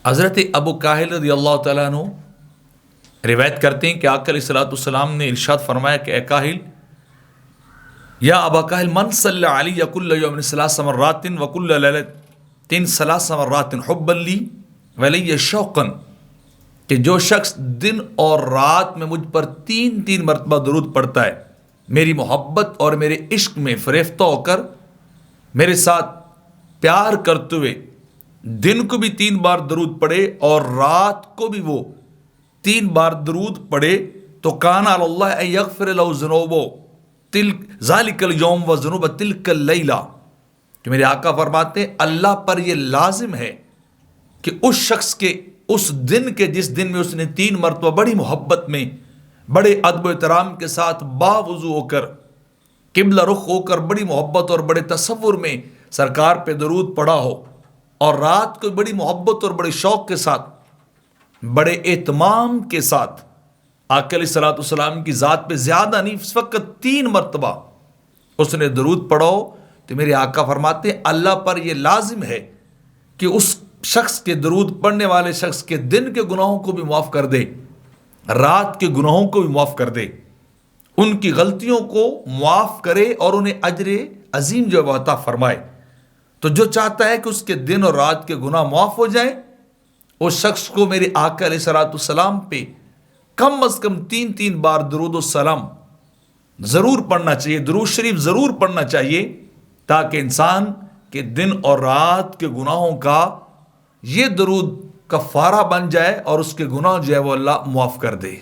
حضرت ابو کاہل رضی اللہ تعالیٰ عنہ روایت کرتے ہیں کہ آقا علیہ الصلوۃ والسلام نے ارشاد فرمایا کہ اے کاہل، یا ابا کاہل، من صلی علی کل یوم ثلاث مرات وکل لیلۃ ثلاث مرات حبا لی ولی شوقا، کہ جو شخص دن اور رات میں مجھ پر تین تین مرتبہ درود پڑھتا ہے، میری محبت اور میرے عشق میں فریفتہ ہو کر میرے ساتھ پیار کرتے ہوئے دن کو بھی 3 بار درود پڑھے اور رات کو بھی وہ 3 بار درود پڑھے، تو کان علی اللہ ان یغفر له ذنوبہ ذالک الیوم وذنوب تلک اللیلہ، کہ میرے آقا فرماتے ہیں اللہ پر یہ لازم ہے کہ اس شخص کے اس دن کے جس دن میں اس نے 3 مرتبہ بڑی محبت میں بڑے ادب و احترام کے ساتھ باوضو ہو کر قبلہ رخ ہو کر بڑی محبت اور بڑے تصور میں سرکار پہ درود پڑھا ہو، اور رات کو بڑی محبت اور بڑے شوق کے ساتھ بڑے اہتمام کے ساتھ آقا علیہ الصلوۃ والسلام کی ذات پہ زیادہ نہیں، اس وقت 3 مرتبہ اس نے درود پڑھا ہو، تو میرے آقا فرماتے ہیں اللہ پر یہ لازم ہے کہ اس شخص کے درود پڑھنے والے شخص کے دن کے گناہوں کو بھی معاف کر دے، رات کے گناہوں کو بھی معاف کر دے، ان کی غلطیوں کو معاف کرے اور انہیں اجر عظیم جو عطا فرمائے۔ تو جو چاہتا ہے کہ اس کے دن اور رات کے گناہ معاف ہو جائیں، اس شخص کو میرے آقا علیہ الصلوۃ والسلام پہ کم از کم 3 بار درود و سلام ضرور پڑھنا چاہیے، درود شریف ضرور پڑھنا چاہیے، تاکہ انسان کے دن اور رات کے گناہوں کا یہ درود کفارہ بن جائے اور اس کے گناہ جو ہے وہ اللہ معاف کر دے۔